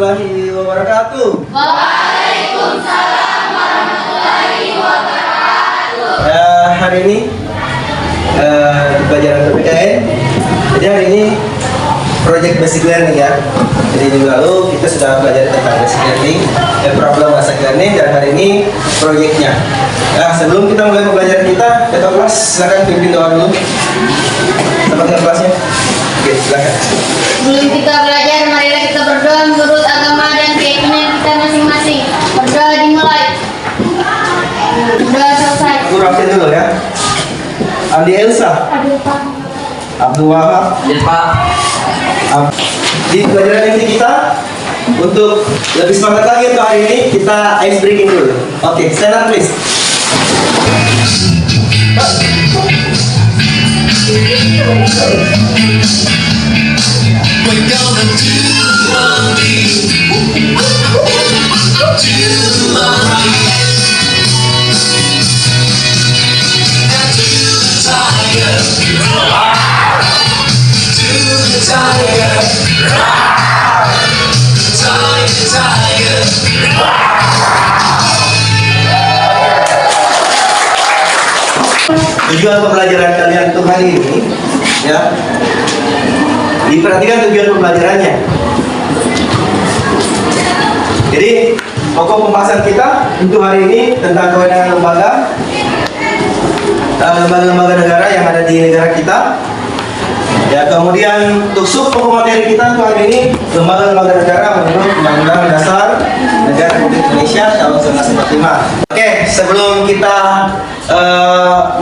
warahmatullahi wabarakatuh. Waalaikumsalam warahmatullahi wabarakatuh. Hari ini di pelajaran PPKN. Jadi hari ini project basic learning ya. Jadi minggu lalu kita sudah belajar tentang basic learning, problem basic learning, dan hari ini proyeknya. Nah, sebelum kita mulai pembelajaran kita, ketua kelas silakan pimpin doa dulu. Sama ketua kelasnya. Oke, silakan. Sebelum kita belajar, marilah kita berdoa menurut agama dan keyakinan kita masing-masing. Berdoa dimulai. Berdoa selesai. Aku rapiin dulu ya. Andi Elsa, Aduh, Pak. Abdul Wahab, Pak. Di pelajaran ini kita untuk lebih semangat lagi untuk hari ini kita ice breaking dulu. Oke, stand up please. We're gonna do the money. Do the money. And do the tiger. Do the tiger. Tiger, tiger. Tujuan pembelajaran kalian untuk hari ini ya, diperhatikan tujuan pembelajarannya. Jadi pokok pembahasan kita untuk hari ini tentang kewenangan lembaga negara yang ada di negara kita. Ya, kemudian untuk sub pokok materi kita untuk hari ini lembaga negara menurut Undang-Undang Dasar Negara Republik Indonesia tahun 1945. Oke, sebelum kita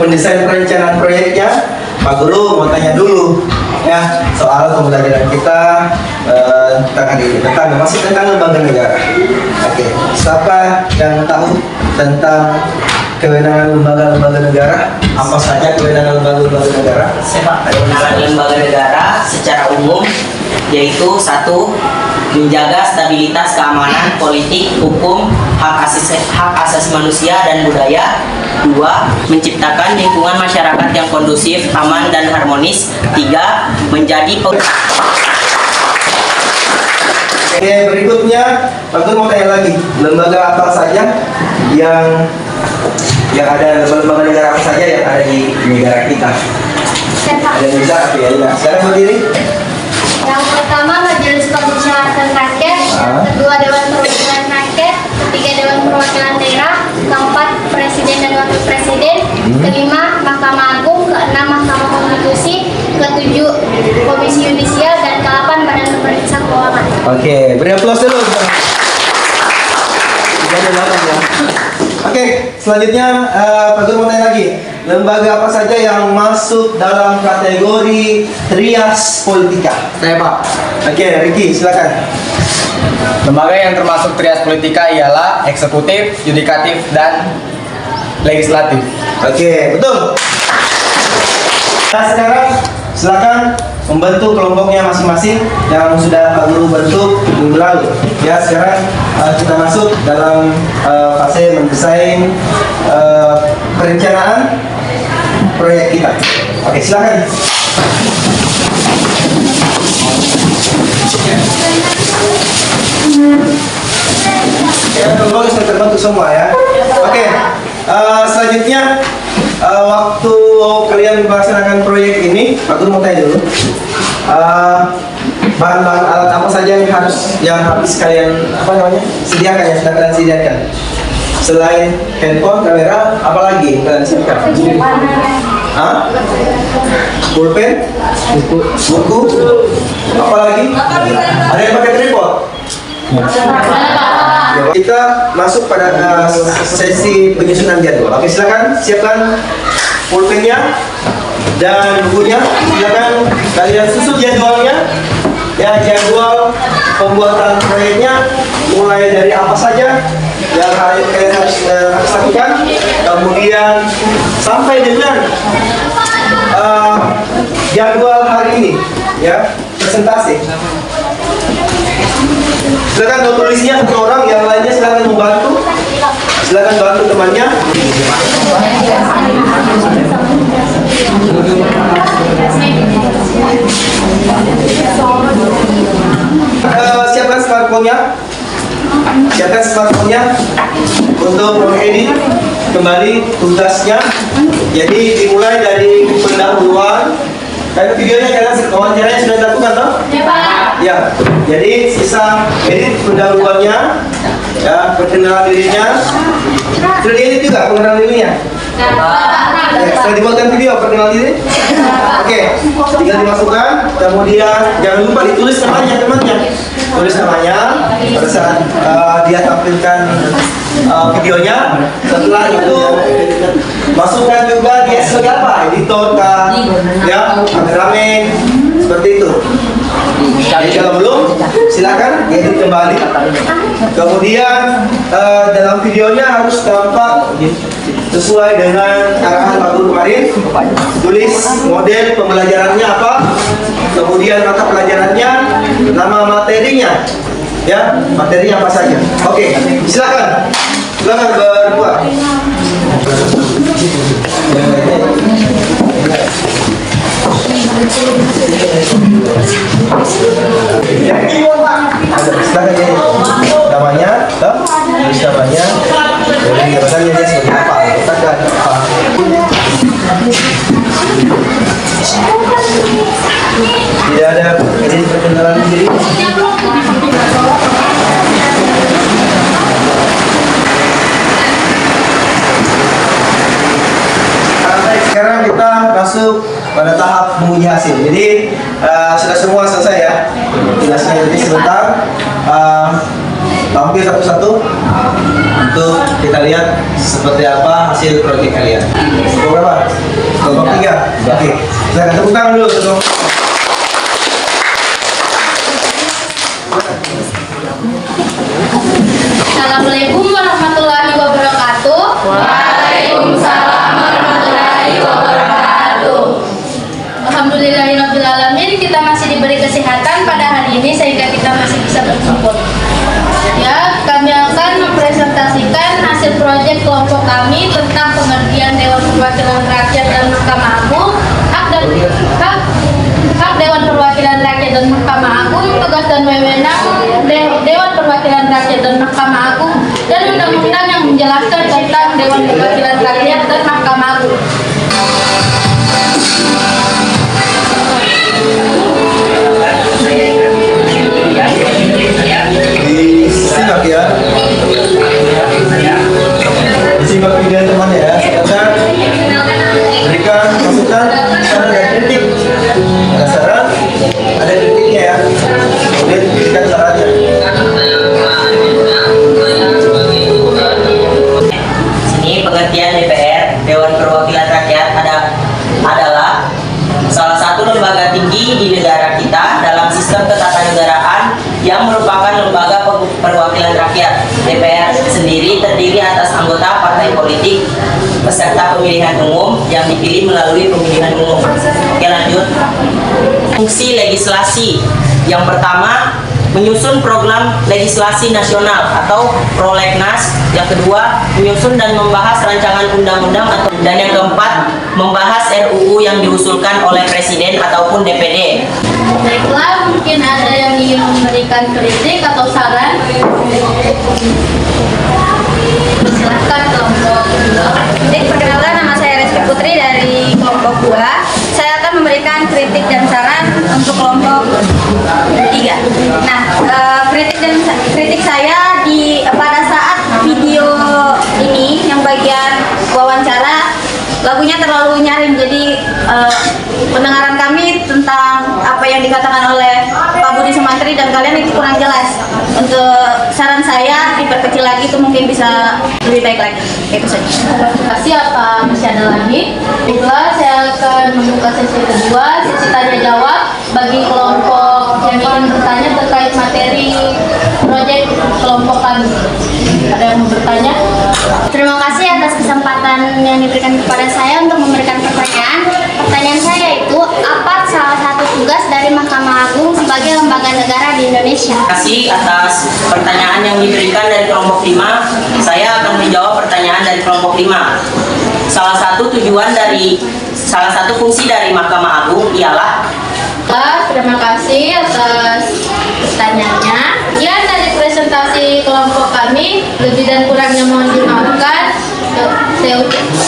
mendesain perencanaan proyeknya, Pak Guru mau tanya dulu ya soal pembelajaran kita tentang hari ini, masih tentang lembaga negara. Oke, siapa yang tahu tentang kewenangan lembaga negara? Apa saja kewenangan lembaga negara? Kewenangan lembaga negara secara umum yaitu 1. Menjaga stabilitas keamanan politik, hukum, hak asasi manusia dan budaya. 2. Menciptakan lingkungan masyarakat yang kondusif, aman dan harmonis. 3. Menjadi Oke, berikutnya Pak Guru mau tanya lagi, lembaga apa saja yang ada, lembaga negara apa saja yang ada di negara kita? Ada yang bisa ya, sekarang berdiri. Yang pertama Majelis Permusyawaratan Rakyat, yang kedua Dewan Perwakilan Rakyat, ketiga Dewan Perwakilan Daerah, keempat Presiden dan Wakil Presiden, kelima Mahkamah Agung, keenam Mahkamah Konstitusi, ketujuh Komisi Yudisial, dan ke-8 Badan Pemeriksa Keuangan. Oke, beri aplaus dulu. Oke, selanjutnya Pak Guru mau tanya lagi, lembaga apa saja yang masuk dalam kategori trias politika? Saya Pak. Oke, Ricky silakan. Lembaga yang termasuk trias politika ialah eksekutif, yudikatif, dan legislatif. Oke, betul. Nah, sekarang silakan membentuk kelompoknya masing-masing yang sudah Pak Guru bentuk minggu lalu. Ya, sekarang kita masuk dalam fase mendesain perencanaan proyek kita. Oke, silakan. Ya, kelompok sudah terbentuk semua ya. Oke, selanjutnya waktu kalian melaksanakan proyek ini, Pak Guru mau tanya dulu, bahan-bahan alat apa saja yang harus kalian sediakan, yang sudah kalian sediakan? Selain handphone, kamera, apa lagi yang kalian sediakan? Pulpen, buku, apa lagi? Ada yang pakai tripod? Kita masuk pada sesi penyusunan jadwal. Oke, silakan siapkan pulpennya dan bukunya. Silakan kalian susun jadwalnya. Ya, jadwal pembuatan proyeknya mulai dari apa saja yang kalian harus lakukan, kemudian sampai dengan jadwal hari ini, ya, presentasi. Silakan tulisnya satu orang, yang lainnya silakan membantu. Silakan bantu temannya. Siapkan smartphone-nya. Siapkan smartphone-nya untuk mengedit kembali tugasnya. Jadi dimulai dari pendahuluan. Dan videonya kalian wawancaranya sudah dilakukan toh? Ya Pak. Ya. Jadi sisa edit pendahuluannya, ya, perkenalan dirinya. Sudah diedit juga perkenalan dirinya. Ya, setelah dibuatkan video perkenalan diri. Oke, tinggal dimasukkan. Kemudian jangan lupa ditulis namanya temannya. Tulis namanya pada saat dia tampilkan videonya. Setelah itu masukkan juga dia sebagai apa? Editor kah? Ya, kameramen seperti itu. Jadi kalau belum, silakan edit kembali. Kemudian dalam videonya harus tampak sesuai dengan arahan Pak Guru kemarin. Tulis model pembelajarannya apa, kemudian mata pelajarannya, nama materinya, ya, materinya apa saja. Oke, silakan berbuat. Silakan jadi namanya, tulis namanya, dan jabatannya dia sebagai apa, katakan apa. Tidak ada jadi perkenalan diri. Sekarang kita masuk pada tahap menguji hasil. Jadi sudah semua selesai ya tugasnya. Jadi sebentar tampil satu-satu untuk kita lihat seperti apa hasil proyek kalian. Kelompok berapa? Kelompok 3. Oke. Silakan tepuk tangan dulu untuk Assalamualaikum warahmatullahi wabarakatuh. Waalaikumsalam warahmatullahi wabarakatuh. Alhamdulillahirabbil alamin, kita masih diberi kesehatan pada hari ini sehingga kita masih bisa berkumpul. Ya, kami akan mempresentasikan hasil proyek kelompok kami tentang pengertian Dewan Perwakilan Rakyat dan Mahkamah Agung, hak Dewan Perwakilan Rakyat dan Mahkamah Agung, tugas dan wewenang Dewan Perwakilan Rakyat dan Mahkamah Agung, dan undang-undang yang menjelaskan tentang Dewan Perwakilan Rakyat dan Mahkamah Agung. disimak ya. Disimak video temannya ya. Silakan berikan masukan, saran dan kritik. Ada saran, ada kritiknya ya. Kemudian berikan sarannya. Sini pengertian DPR, Dewan Perwakilan Rakyat adalah salah satu lembaga tinggi di negara kita dalam sistem ketatanegaraan yang merupakan lembaga perwakilan rakyat. DPR sendiri terdiri atas anggota partai politik peserta pemilihan umum yang dipilih melalui pemilihan umum. Oke, lanjut. Fungsi legislasi yang pertama, menyusun program legislasi nasional atau prolegnas. Yang kedua, menyusun dan membahas rancangan undang-undang, dan yang keempat, membahas RUU yang diusulkan oleh Presiden ataupun DPD. Baiklah, mungkin ada yang ingin memberikan kritik atau saran. Silahkan kelompok 2. Perkenalkan, nama saya Reski Putri dari kelompok 2. Saya akan memberikan kritik dan saran untuk kelompok 3. Nah, kritik saya pada saat video ini yang bagian wawancara, lagunya terlalu nyaring, jadi pendengaran kami tentang apa yang dikatakan oleh Pak Budi Sumantri dan kalian itu kurang jelas. Untuk saran saya diperkecil lagi, itu mungkin bisa lebih baik lagi. Itu saja. Terima kasih. Apa masih ada lagi? Baiklah, saya akan membuka sesi kedua, sesi tanya jawab bagi kelompok yang ingin bertanya terkait materi proyek kelompok kami. Ada yang mau bertanya? Terima kasih atas kesempatan yang diberikan kepada saya untuk memberikan pertanyaan. Pertanyaan saya itu, apa salah satu tugas dari Mahkamah Agung sebagai lembaga negara di Indonesia? Terima kasih atas pertanyaan yang diberikan dari kelompok 5. Saya akan menjawab pertanyaan dari kelompok 5. Salah satu fungsi dari Mahkamah Agung ialah. Terima kasih atas pertanyaannya. Kemudian dari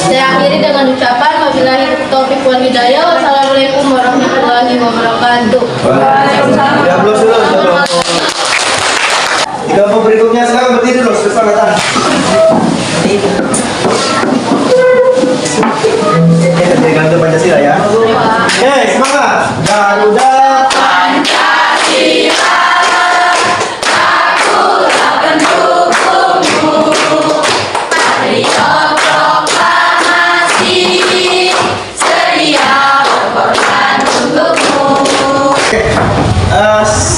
Saya akhiri dengan ucapan wabillahi taufiq wal hidayah. Wassalamualaikum warahmatullahi wabarakatuh. Waalaikumsalam. Ya, belum dulu. Di kelompok berikutnya silakan berdiri dulu, depan datang. Dari Garuda Pancasila ya. Oke, semangat. Garuda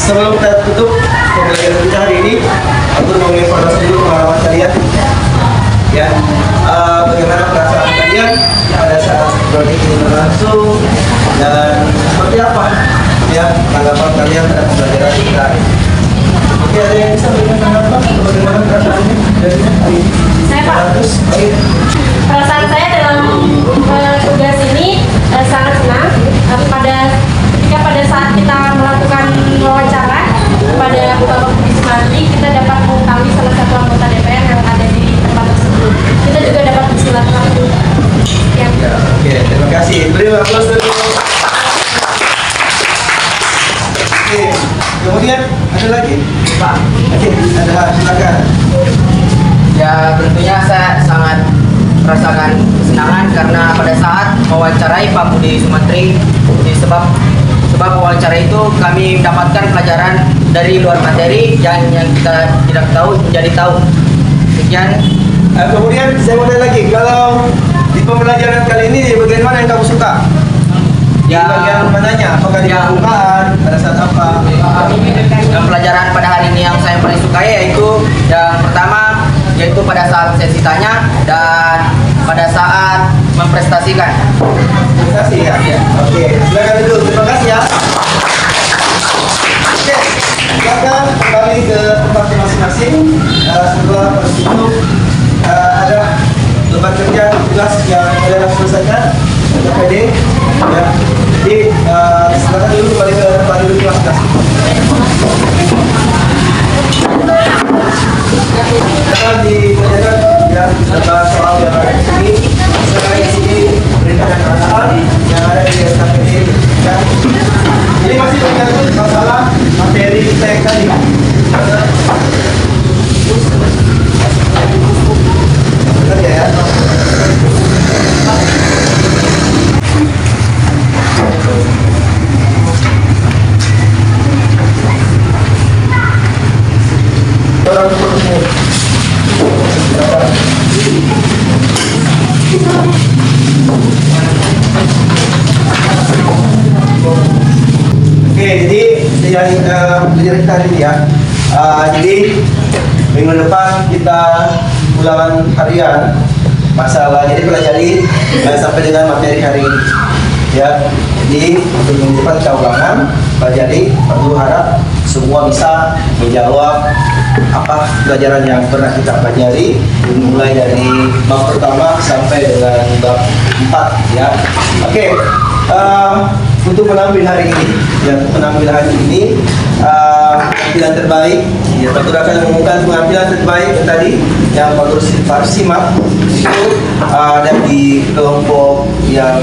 sebelum kita tutup pembelajaran kita hari ini, aku mau menginformasi dulu pengalaman kalian. Ya, bagaimana perasaan kalian pada saat proyek ini berlangsung dan seperti apa ya tanggapan kalian terhadap pembelajaran kita. Oke, ada yang bisa berikan tanggapan bagaimana perasaannya dari hari ini? Saya, Pak. Terus, baik. Perasaan saya dalam tugas ini sangat senang. Pada saat kita melakukan wawancara pada Bapak Budi Sumardi, kita dapat mengetahui salah satu anggota DPR yang ada di tempat tersebut. Kita juga dapat bersilaturahmi. Ya. Oke, terima kasih. Beri aplaus dulu. Oke, kemudian ada lagi? Pak. Oke, ada, silakan. Ya tentunya saya sangat merasakan kesenangan karena pada saat mewawancarai Pak Budi Sumantri, sebab wawancara itu kami mendapatkan pelajaran dari luar materi yang kita tidak tahu menjadi tahu. Sekian. Kemudian saya mau tanya lagi, kalau di pembelajaran kali ini di bagian mana yang kamu suka? Di bagian mananya? Apakah di pembukaan? Pada saat apa? Dan pelajaran pada hari ini yang saya paling sukai yaitu yang pertama yaitu pada saat sesi tanya dan pada saat memprestasikan. Terima kasih ya. Oke, silakan dulu. Terima kasih ya. Oke, silakan kembali ke tempat masing-masing. Setelah itu ada lembar kerja tugas yang kalian harus selesaikan. KPD. Ya. Jadi silakan dulu kembali ke tempat duduk masing-masing. Silakan dikerjakan ya beberapa soal yang ada di sini. Silakan isi perintah dan arahan yang ada di SKPD. Ya. Jadi masih tergantung masalah materi kita yang tadi. Kerja ya. Orang terusnya. Oke, jadi yang pelajaran kita hari ini ya. Jadi minggu depan kita ulangan harian masalah. Jadi pelajari sampai dengan materi hari ini. Ya, jadi untuk minggu depan kita ulangan pelajari. Perlu harap semua bisa menjawab apa pelajaran yang pernah kita pelajari mulai dari bab pertama sampai dengan bab 4 ya. Oke. Untuk menambil hari ini ya, penampilan hari ini penampilan terbaik ya, Pak Guru akan mengumumkan penampilan terbaik tadi yang Pak Guru simak itu ada di kelompok yang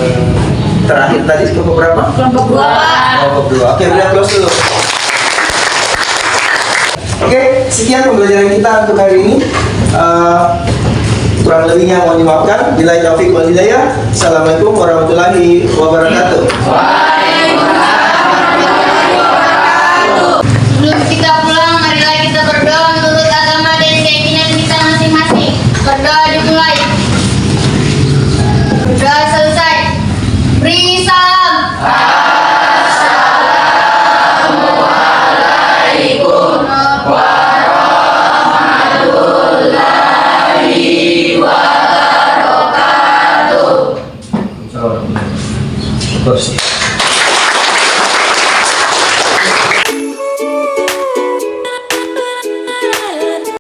terakhir tadi, kelompok berapa? Kelompok 2. Kelompok 2. Oke, beri aplaus dulu. Oke, sekian pembelajaran kita untuk hari ini. Kurang lebihnya mohon dimaafkan. Billahi taufiq wal hidayah. Assalamualaikum warahmatullahi wabarakatuh.